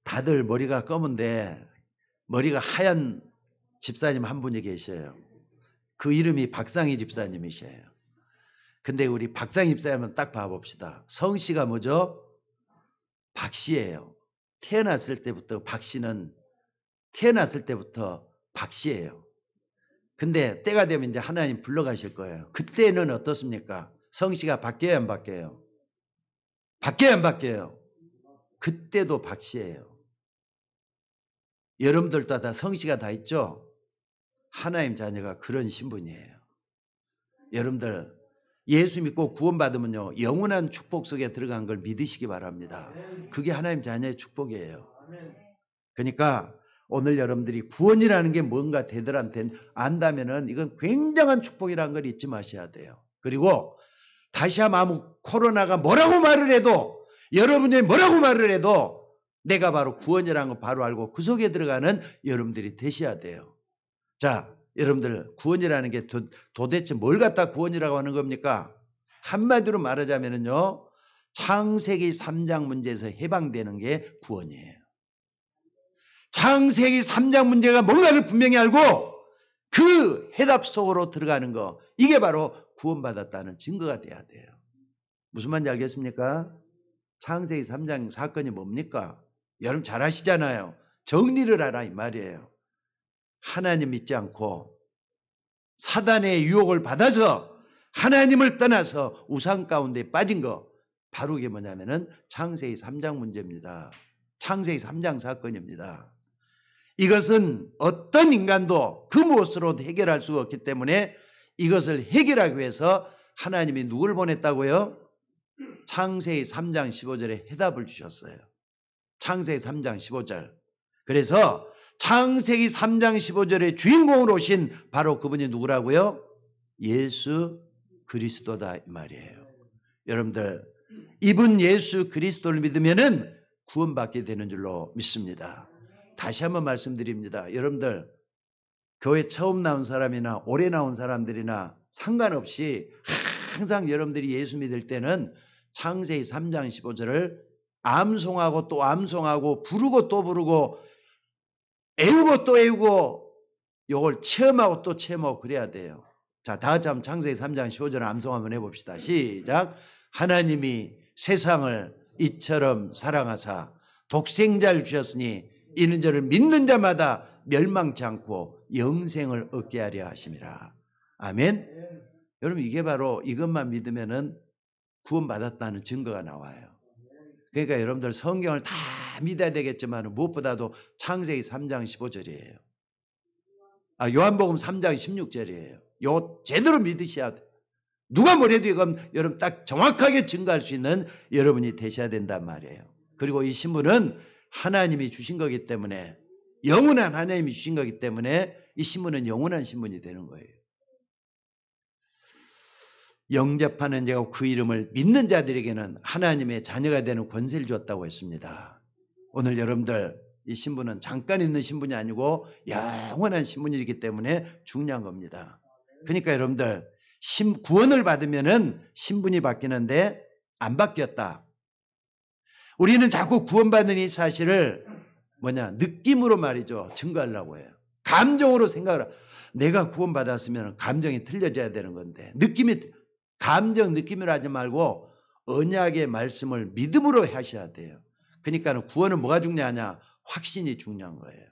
다들 머리가 검은데 머리가 하얀 집사님 한 분이 계셔요. 그 이름이 박상희 집사님이셔요. 근데 우리 박상희 집사님은 딱 봐봅시다. 성씨가 뭐죠? 박씨예요. 태어났을 때부터 박씨는 태어났을 때부터 박씨예요. 근데 때가 되면 이제 하나님 불러가실 거예요. 그때는 어떻습니까? 성씨가 바뀌어요, 안 바뀌어요? 바뀌어요, 안 바뀌어요? 그때도 박씨예요. 여러분들도 다 성씨가 다 있죠? 하나님 자녀가 그런 신분이에요. 여러분들 예수 믿고 구원받으면요, 영원한 축복 속에 들어간 걸 믿으시기 바랍니다. 그게 하나님 자녀의 축복이에요. 그러니까 오늘 여러분들이 구원이라는 게 뭔가 대들한테 안다면은 이건 굉장한 축복이라는 걸 잊지 마셔야 돼요. 그리고 다시 한번 코로나가 뭐라고 말을 해도, 여러분이 뭐라고 말을 해도 내가 바로 구원이라는 거 바로 알고 그 속에 들어가는 여러분들이 되셔야 돼요. 자, 여러분들 구원이라는 게 도대체 뭘 갖다 구원이라고 하는 겁니까? 한마디로 말하자면요, 창세기 3장 문제에서 해방되는 게 구원이에요. 창세기 3장 문제가 뭔가를 분명히 알고 그 해답 속으로 들어가는 거, 이게 바로 구원받았다는 증거가 돼야 돼요. 무슨 말인지 알겠습니까? 창세기 3장 사건이 뭡니까? 여러분 잘 아시잖아요. 정리를 하라 이 말이에요. 하나님 믿지 않고 사단의 유혹을 받아서 하나님을 떠나서 우상 가운데 빠진 거, 바로 이게 뭐냐면은 창세기 3장 문제입니다. 창세기 3장 사건입니다. 이것은 어떤 인간도 그 무엇으로도 해결할 수가 없기 때문에 이것을 해결하기 위해서 하나님이 누굴 보냈다고요? 창세기 3장 15절에 해답을 주셨어요. 창세기 3장 15절. 그래서 창세기 3장 15절에 주인공으로 오신 바로 그분이 누구라고요? 예수 그리스도다 이 말이에요. 여러분들 이분 예수 그리스도를 믿으면은 구원받게 되는 줄로 믿습니다. 다시 한번 말씀드립니다. 여러분들 교회 처음 나온 사람이나 오래 나온 사람들이나 상관없이 항상 여러분들이 예수 믿을 때는 창세기 3장 15절을 암송하고 또 암송하고 부르고 또 부르고 애우고 또 애우고 요걸 체험하고 또 체험하고 그래야 돼요. 자, 다 같이 한번 창세기 3장 15절을 암송 한번 해봅시다. 시작. 하나님이 세상을 이처럼 사랑하사 독생자를 주셨으니 이는 저를 믿는 자마다 멸망치 않고 영생을 얻게 하려 하심이라. 아멘. 여러분 이게 바로 이것만 믿으면은 구원받았다는 증거가 나와요. 그러니까 여러분들 성경을 다 믿어야 되겠지만 무엇보다도 창세기 3장 15절이에요. 요한복음 3장 16절이에요. 요 제대로 믿으셔야 돼요. 누가 뭐래도 이건 여러분 딱 정확하게 증거할 수 있는 여러분이 되셔야 된단 말이에요. 그리고 이 신분은 하나님이 주신 거기 때문에 영원한 하나님이 주신 거기 때문에 이 신분은 영원한 신분이 되는 거예요. 영접하는 자가 그 이름을 믿는 자들에게는 하나님의 자녀가 되는 권세를 주었다고 했습니다. 오늘 여러분들 이 신분은 잠깐 있는 신분이 아니고 영원한 신분이기 때문에 중요한 겁니다. 그러니까 여러분들 구원을 받으면은 신분이 바뀌는데 안 바뀌었다. 우리는 자꾸 구원받는 이 사실을 느낌으로 말이죠. 증거하려고 해요. 감정으로 생각을 내가 구원받았으면 감정이 틀려져야 되는 건데 느낌으로 하지 말고 언약의 말씀을 믿음으로 하셔야 돼요. 그러니까 구원은 뭐가 중요하냐? 확신이 중요한 거예요.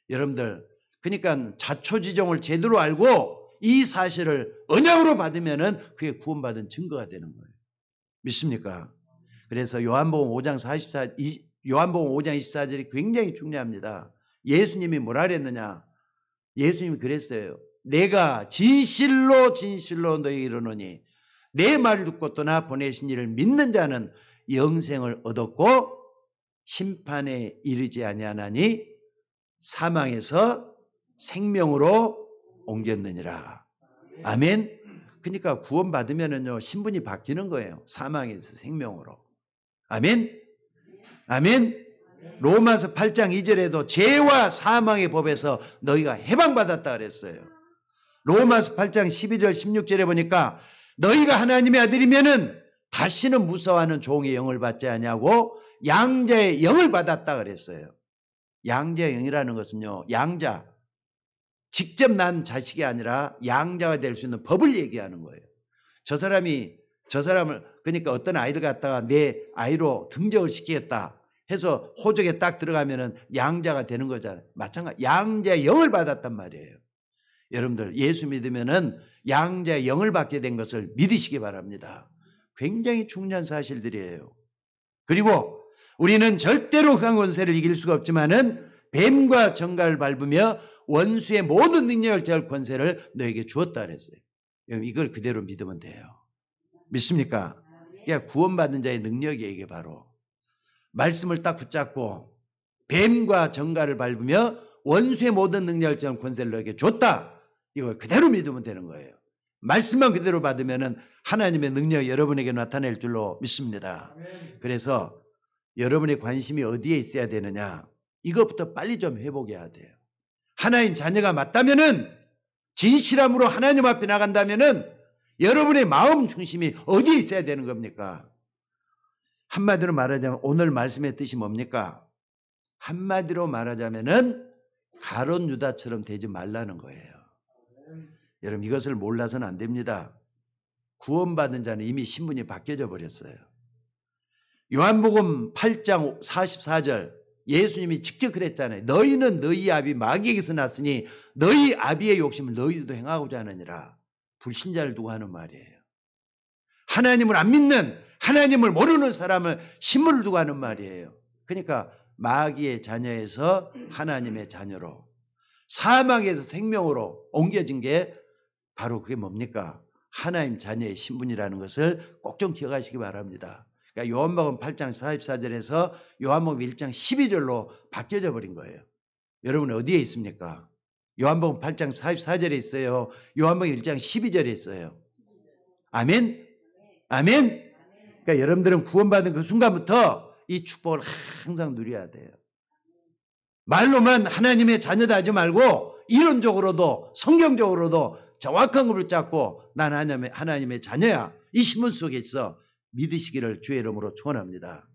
여러분들 그러니까 자초지종을 제대로 알고 이 사실을 언약으로 받으면은 그게 구원받은 증거가 되는 거예요. 믿습니까? 그래서 요한복음 5장 24절이 굉장히 중요합니다. 예수님이 뭐라 그랬느냐? 예수님이 그랬어요. 내가 진실로 진실로 너희에게 이르노니 내 말을 듣고 또 나 보내신 이를 믿는 자는 영생을 얻었고 심판에 이르지 아니하나니 사망에서 생명으로 옮겼느니라. 아멘. 그러니까 구원받으면은요 신분이 바뀌는 거예요. 사망에서 생명으로. 아멘. 아멘. 로마서 8장 2절에도 죄와 사망의 법에서 너희가 해방받았다 그랬어요. 로마서 8장 12절 16절에 보니까 너희가 하나님의 아들이면은 다시는 무서워하는 종의 영을 받지 아니하고 양자의 영을 받았다 그랬어요. 양자의 영이라는 것은요 양자 직접 난 자식이 아니라 양자가 될 수 있는 법을 얘기하는 거예요. 저 사람을 그러니까 어떤 아이를 갖다가 내 아이로 등록을 시키겠다 해서 호적에 딱 들어가면은 양자가 되는 거잖아요. 마찬가지 양자의 영을 받았단 말이에요. 여러분들 예수 믿으면은 양자의 영을 받게 된 것을 믿으시기 바랍니다. 굉장히 중요한 사실들이에요. 그리고 우리는 절대로 흑암 권세를 이길 수가 없지만은 뱀과 정갈을 밟으며 원수의 모든 능력을 제할 권세를 너에게 주었다 그랬어요. 이걸 그대로 믿으면 돼요. 믿습니까? 그러니까 구원받는 자의 능력이에요. 이게 바로 말씀을 딱 붙잡고 뱀과 정갈을 밟으며 원수의 모든 능력을 제할 권세를 너에게 줬다. 이걸 그대로 믿으면 되는 거예요. 말씀만 그대로 받으면 하나님의 능력이 여러분에게 나타낼 줄로 믿습니다. 그래서 여러분의 관심이 어디에 있어야 되느냐? 이것부터 빨리 좀 회복해야 돼요. 하나님 자녀가 맞다면은 진실함으로 하나님 앞에 나간다면은 여러분의 마음 중심이 어디에 있어야 되는 겁니까? 한마디로 말하자면 오늘 말씀의 뜻이 뭡니까? 한마디로 말하자면은 가룟 유다처럼 되지 말라는 거예요. 여러분 이것을 몰라서는 안 됩니다. 구원받은 자는 이미 신분이 바뀌어져 버렸어요. 요한복음 8장 44절 예수님이 직접 그랬잖아요. 너희는 너희 아비 마귀에게서 났으니 너희 아비의 욕심을 너희도 행하고자 하느니라. 불신자를 두고 하는 말이에요. 하나님을 안 믿는 하나님을 모르는 사람을 신분을 두고 하는 말이에요. 그러니까 마귀의 자녀에서 하나님의 자녀로 사망에서 생명으로 옮겨진 게 바로 그게 뭡니까? 하나님 자녀의 신분이라는 것을 꼭 좀 기억하시기 바랍니다. 그러니까 요한복음 8장 44절에서 요한복음 1장 12절로 바뀌어져 버린 거예요. 여러분 어디에 있습니까? 요한복음 8장 44절에 있어요. 요한복음 1장 12절에 있어요. 아멘? 아멘? 그러니까 여러분들은 구원받은 그 순간부터 이 축복을 항상 누려야 돼요. 말로만 하나님의 자녀다 하지 말고 이론적으로도 성경적으로도 정확한 걸 붙잡고 난 하나님의 자녀야. 이 신문 속에 있어 믿으시기를 주의 이름으로 축원합니다.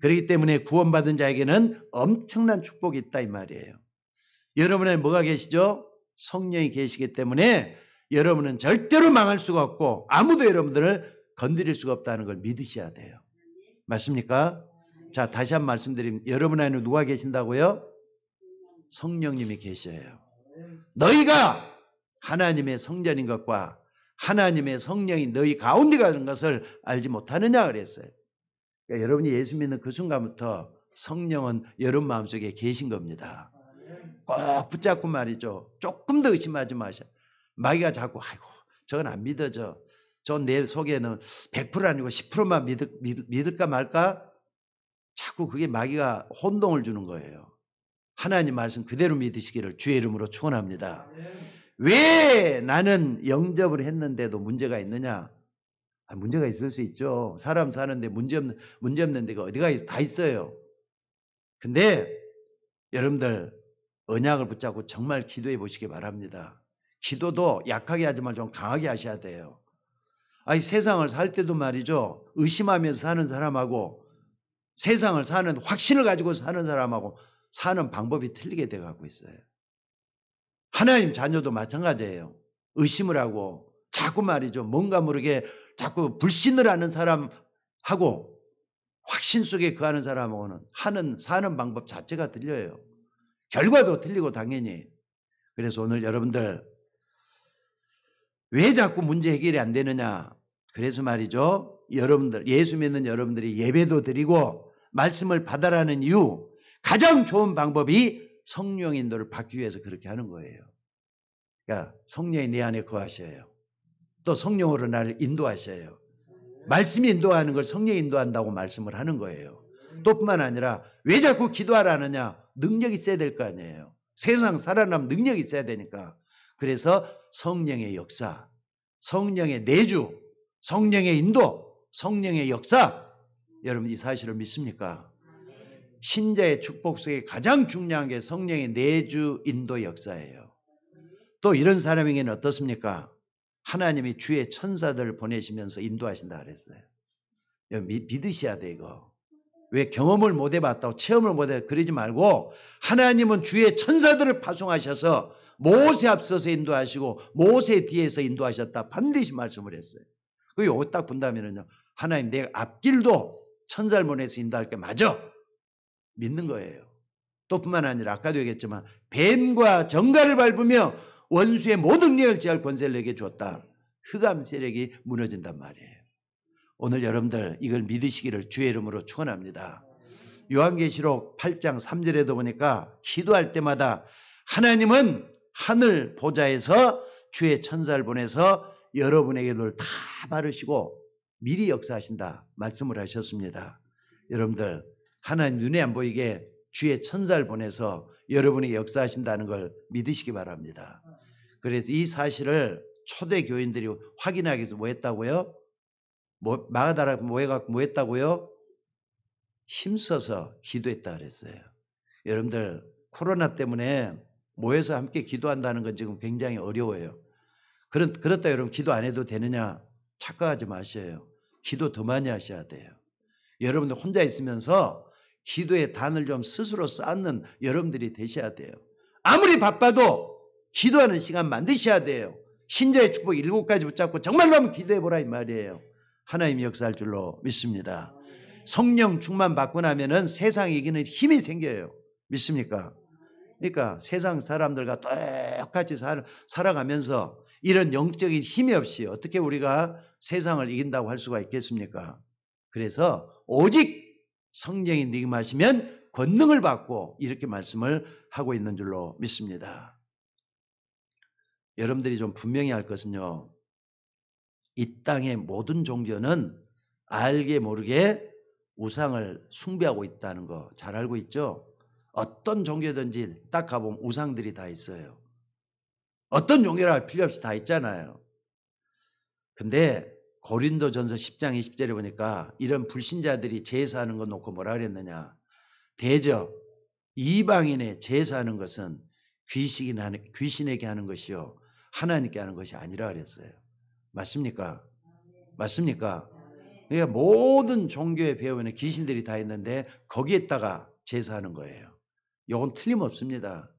그렇기 때문에 구원받은 자에게는 엄청난 축복이 있다 이 말이에요. 여러분의 뭐가 계시죠? 성령이 계시기 때문에 여러분은 절대로 망할 수가 없고 아무도 여러분들을 건드릴 수가 없다는 걸 믿으셔야 돼요. 맞습니까? 자, 다시 한번 말씀드리면 여러분 안에 누가 계신다고요? 성령님이 계셔요. 너희가 하나님의 성전인 것과 하나님의 성령이 너희 가운데 가는 것을 알지 못하느냐 그랬어요. 그러니까 여러분이 예수 믿는 그 순간부터 성령은 여러분 마음속에 계신 겁니다. 꼭 붙잡고 말이죠. 조금 더 의심하지 마셔. 마귀가 자꾸 아이고 저건 안 믿어져. 저 내 속에는 100% 아니고 10%만 믿을까 말까? 자꾸 그게 마귀가 혼동을 주는 거예요. 하나님 말씀 그대로 믿으시기를 주의 이름으로 축원합니다. 왜 나는 영접을 했는데도 문제가 있느냐? 문제가 있을 수 있죠. 사람 사는데 문제 없는 데가 어디가 다 있어요. 근데 여러분들 언약을 붙잡고 정말 기도해 보시기 바랍니다. 기도도 약하게 하지 말고 좀 강하게 하셔야 돼요. 아니 세상을 살 때도 말이죠. 의심하면서 사는 사람하고 세상을 사는 확신을 가지고 사는 사람하고 사는 방법이 틀리게 돼가고 있어요. 하나님 자녀도 마찬가지예요. 의심을 하고 자꾸 말이죠. 뭔가 모르게 자꾸 불신을 하는 사람하고 확신 속에 거하는 사람하고는 사는 방법 자체가 틀려요. 결과도 틀리고 당연히. 그래서 오늘 여러분들 왜 자꾸 문제 해결이 안 되느냐. 그래서 말이죠. 여러분들 예수 믿는 여러분들이 예배도 드리고 말씀을 받아라는 이유 가장 좋은 방법이 성령 인도를 받기 위해서 그렇게 하는 거예요. 그러니까 성령이 내 안에 거하셔요. 또 성령으로 나를 인도하셔요. 말씀이 인도하는 걸 성령이 인도한다고 말씀을 하는 거예요. 또 뿐만 아니라 왜 자꾸 기도하라느냐. 능력이 있어야 될 거 아니에요. 세상 살아남은 능력이 있어야 되니까. 그래서 성령의 역사, 성령의 내주, 성령의 인도, 성령의 역사. 여러분 이 사실을 믿습니까? 신자의 축복 속에 가장 중요한 게 성령의 내주, 인도 역사예요. 또 이런 사람에게는 어떻습니까? 하나님이 주의 천사들을 보내시면서 인도하신다 그랬어요. 믿으셔야 돼 이거. 왜 경험을 못 해봤다고 체험을 못 해 그러지 말고 하나님은 주의 천사들을 파송하셔서 모세 앞서서 인도하시고 모세 뒤에서 인도하셨다 반드시 말씀을 했어요. 그 요거 딱 본다면은요. 하나님 내 앞길도 천사를 보내서 인도할 게 맞아. 믿는 거예요. 또 뿐만 아니라 아까도 얘기했지만 뱀과 정갈을 밟으며 원수의 모든 능력을 제할 권세를 내게 줬다. 흑암 세력이 무너진단 말이에요. 오늘 여러분들 이걸 믿으시기를 주의 이름으로 축원합니다. 요한계시록 8장 3절에도 보니까 기도할 때마다 하나님은 하늘 보좌에서 주의 천사를 보내서 여러분에게 늘 다 바르시고 미리 역사하신다 말씀을 하셨습니다. 여러분들 하나님 눈에 안 보이게 주의 천사를 보내서 여러분에게 역사하신다는 걸 믿으시기 바랍니다. 그래서 이 사실을 초대 교인들이 확인하기 위해서 뭐 했다고요? 마가다라 뭐 했다고요? 힘써서 기도했다 그랬어요. 여러분들 코로나 때문에 모여서 함께 기도한다는 건 지금 굉장히 어려워요. 그렇다 여러분 기도 안 해도 되느냐? 착각하지 마셔요. 기도 더 많이 하셔야 돼요. 여러분들 혼자 있으면서 기도의 단을 좀 스스로 쌓는 여러분들이 되셔야 돼요. 아무리 바빠도 기도하는 시간 만드셔야 돼요. 신자의 축복 7가지 붙잡고 정말로 한번 기도해보라 이 말이에요. 하나님이 역사할 줄로 믿습니다. 성령 충만 받고 나면은 세상 이기는 힘이 생겨요. 믿습니까? 그러니까 세상 사람들과 똑같이 살아가면서 이런 영적인 힘이 없이 어떻게 우리가 세상을 이긴다고 할 수가 있겠습니까? 그래서 오직 성령이 임하시면 권능을 받고 이렇게 말씀을 하고 있는 줄로 믿습니다. 여러분들이 좀 분명히 할 것은요. 이 땅의 모든 종교는 알게 모르게 우상을 숭배하고 있다는 거 잘 알고 있죠? 어떤 종교든지 딱 가보면 우상들이 다 있어요. 어떤 종교라 할 필요 없이 다 있잖아요. 근데 고린도전서 10장 20절에 보니까 이런 불신자들이 제사하는 거 놓고 뭐라 그랬느냐. 대저 이방인의 제사하는 것은 귀신에게 하는 것이요 하나님께 하는 것이 아니라 그랬어요. 맞습니까? 맞습니까? 그러니까 모든 종교의 배후에는 귀신들이 다 있는데 거기에다가 제사하는 거예요. 이건 틀림없습니다.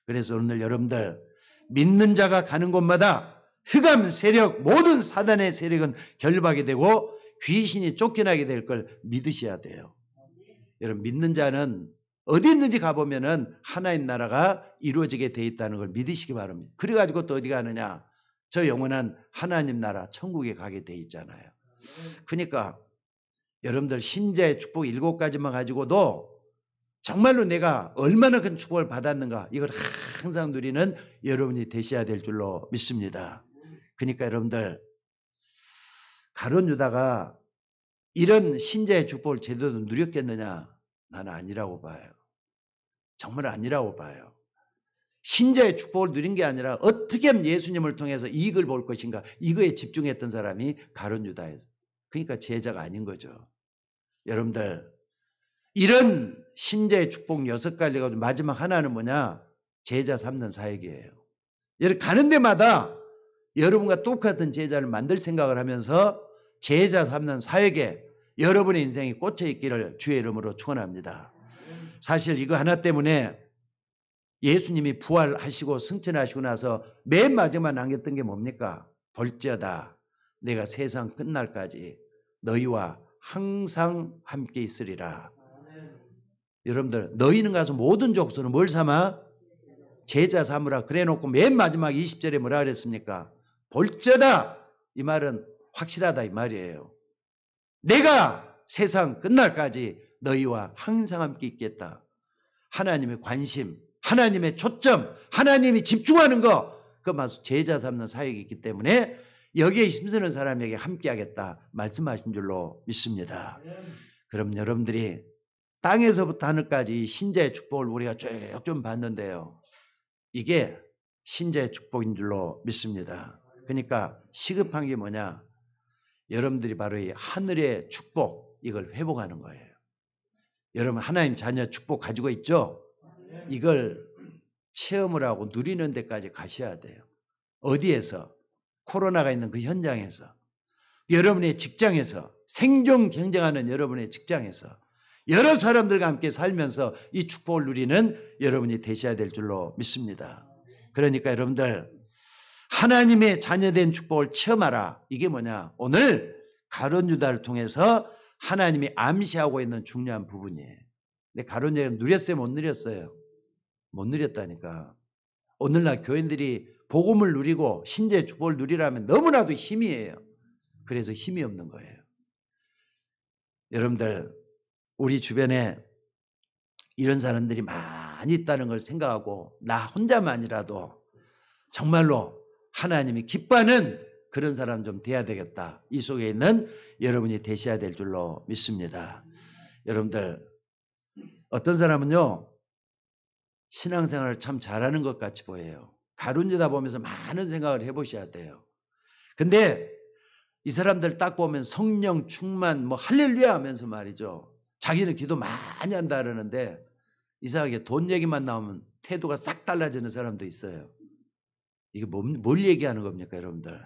그래서 오늘 여러분들 믿는 자가 가는 곳마다 흑암 세력, 모든 사단의 세력은 결박이 되고 귀신이 쫓겨나게 될 걸 믿으셔야 돼요. 여러분 믿는 자는 어디 있는지 가보면은 하나님 나라가 이루어지게 돼 있다는 걸 믿으시기 바랍니다. 그래가지고 또 어디 가느냐? 저 영원한 하나님 나라 천국에 가게 돼 있잖아요. 그러니까 여러분들 신자의 축복 7가지만 가지고도 정말로 내가 얼마나 큰 축복을 받았는가 이걸 항상 누리는 여러분이 되셔야 될 줄로 믿습니다. 그러니까 여러분들 가룟 유다가 이런 신자의 축복을 제대로 누렸겠느냐? 나는 아니라고 봐요. 정말 아니라고 봐요. 신자의 축복을 누린 게 아니라 어떻게 하면 예수님을 통해서 이익을 볼 것인가 이거에 집중했던 사람이 가룟 유다예요. 그러니까 제자가 아닌 거죠. 여러분들 이런 신자의 축복 6가지 가지고 마지막 하나는 뭐냐? 제자 삼는 사역이에요. 여러분 가는 데마다 여러분과 똑같은 제자를 만들 생각을 하면서 제자 삼는 사역에 여러분의 인생이 꽂혀 있기를 주의 이름으로 축원합니다. 사실 이거 하나 때문에 예수님이 부활하시고 승천하시고 나서 맨 마지막 남겼던 게 뭡니까? 볼지어다 내가 세상 끝날까지 너희와 항상 함께 있으리라. 여러분들 너희는 가서 모든 족속은 뭘 삼아? 제자 삼으라 그래놓고 맨 마지막 20절에 뭐라 그랬습니까? 볼지어다 이 말은 확실하다 이 말이에요. 내가 세상 끝날까지 너희와 항상 함께 있겠다. 하나님의 관심, 하나님의 초점, 하나님이 집중하는 거 그만 제자 삼는 사역이 있기 때문에 여기에 힘쓰는 사람에게 함께하겠다 말씀하신 줄로 믿습니다. 그럼 여러분들이 땅에서부터 하늘까지 신자의 축복을 우리가 쭉 좀 봤는데요. 이게 신자의 축복인 줄로 믿습니다. 그러니까 시급한 게 뭐냐? 여러분들이 바로 이 하늘의 축복 이걸 회복하는 거예요. 여러분 하나님 자녀 축복 가지고 있죠? 이걸 체험을 하고 누리는 데까지 가셔야 돼요. 어디에서? 코로나가 있는 그 현장에서, 여러분의 직장에서, 생존 경쟁하는 여러분의 직장에서 여러 사람들과 함께 살면서 이 축복을 누리는 여러분이 되셔야 될 줄로 믿습니다. 그러니까 여러분들 하나님의 자녀된 축복을 체험하라. 이게 뭐냐? 오늘 가룟 유다를 통해서 하나님이 암시하고 있는 중요한 부분이에요. 근데 가룟 유다는 누렸어요? 못 누렸어요? 못 누렸다니까. 오늘날 교인들이 복음을 누리고 신자의 축복을 누리라면 너무나도 힘이에요. 그래서 힘이 없는 거예요. 여러분들 우리 주변에 이런 사람들이 많이 있다는 걸 생각하고 나 혼자만이라도 정말로 하나님이 기뻐하는 그런 사람 좀 돼야 되겠다. 이 속에 있는 여러분이 되셔야 될 줄로 믿습니다. 여러분들 어떤 사람은요 신앙생활을 참 잘하는 것 같이 보여요. 가룟 유다 보면서 많은 생각을 해보셔야 돼요. 근데 이 사람들 딱 보면 성령 충만 뭐 할렐루야 하면서 말이죠. 자기는 기도 많이 한다 그러는데 이상하게 돈 얘기만 나오면 태도가 싹 달라지는 사람도 있어요. 이게 뭘 얘기하는 겁니까 여러분들?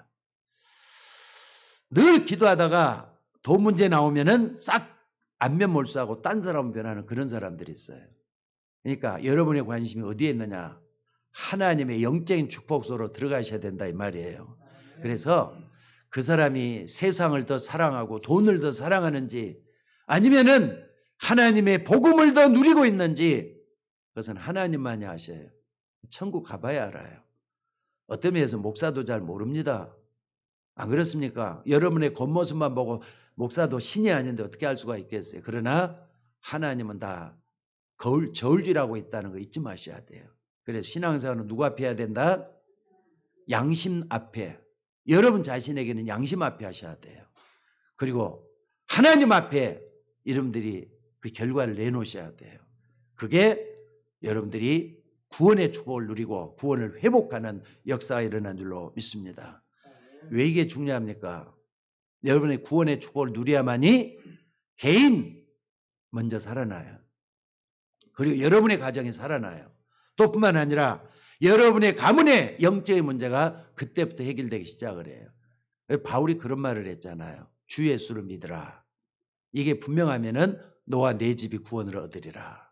늘 기도하다가 돈 문제 나오면은 싹 안면 몰수하고 딴 사람 변하는 그런 사람들이 있어요. 그러니까 여러분의 관심이 어디에 있느냐? 하나님의 영적인 축복소로 들어가셔야 된다 이 말이에요. 그래서 그 사람이 세상을 더 사랑하고 돈을 더 사랑하는지 아니면은 하나님의 복음을 더 누리고 있는지 그것은 하나님만이 아셔요. 천국 가봐야 알아요. 어떤 면에서 목사도 잘 모릅니다. 안 그렇습니까? 여러분의 겉모습만 보고 목사도 신이 아닌데 어떻게 알 수가 있겠어요. 그러나 하나님은 다 저울질하고 있다는 거 잊지 마셔야 돼요. 그래서 신앙생활은 누구 앞에 해야 된다? 양심 앞에. 여러분 자신에게는 양심 앞에 하셔야 돼요. 그리고 하나님 앞에 여러분들이 그 결과를 내놓으셔야 돼요. 그게 여러분들이 구원의 축복을 누리고 구원을 회복하는 역사가 일어난 줄로 믿습니다. 왜 이게 중요합니까? 여러분의 구원의 축복을 누려야만이 개인 먼저 살아나요. 그리고 여러분의 가정이 살아나요. 또 뿐만 아니라 여러분의 가문의 영적인 문제가 그때부터 해결되기 시작을 해요. 바울이 그런 말을 했잖아요. 주 예수를 믿으라. 이게 분명하면은 너와 내 집이 구원을 얻으리라.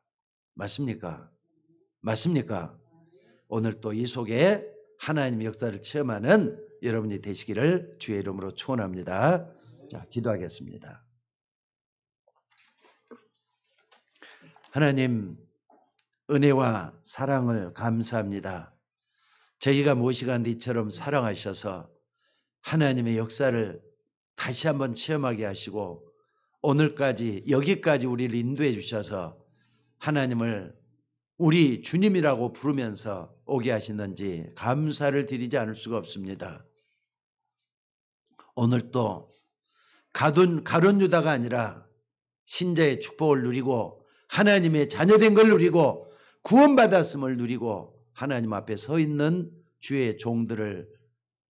맞습니까? 맞습니까? 오늘 또 이 속에 하나님의 역사를 체험하는 여러분이 되시기를 주의 이름으로 축원합니다. 자, 기도하겠습니다. 하나님, 은혜와 사랑을 감사합니다. 저희가 모시간 이처럼 사랑하셔서 하나님의 역사를 다시 한번 체험하게 하시고 오늘까지 여기까지 우리를 인도해 주셔서 하나님을 우리 주님이라고 부르면서 오게 하시는지 감사를 드리지 않을 수가 없습니다. 오늘 또 가룟 유다가 아니라 신자의 축복을 누리고 하나님의 자녀된 걸 누리고 구원받았음을 누리고 하나님 앞에 서 있는 주의 종들을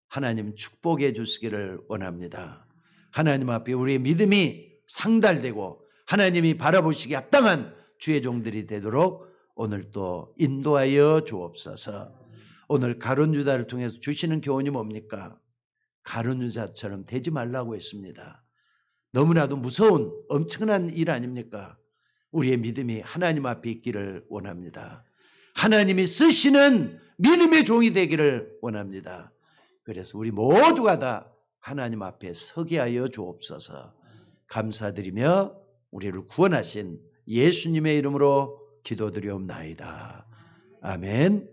하나님 축복해 주시기를 원합니다. 하나님 앞에 우리의 믿음이 상달되고 하나님이 바라보시기에 합당한 주의 종들이 되도록 오늘 또 인도하여 주옵소서. 오늘 가룟 유다를 통해서 주시는 교훈이 뭡니까? 가룟 유다처럼 되지 말라고 했습니다. 너무나도 무서운 엄청난 일 아닙니까? 우리의 믿음이 하나님 앞에 있기를 원합니다. 하나님이 쓰시는 믿음의 종이 되기를 원합니다. 그래서 우리 모두가 다 하나님 앞에 서게 하여 주옵소서. 감사드리며 우리를 구원하신 예수님의 이름으로 기도드리옵나이다. 아멘.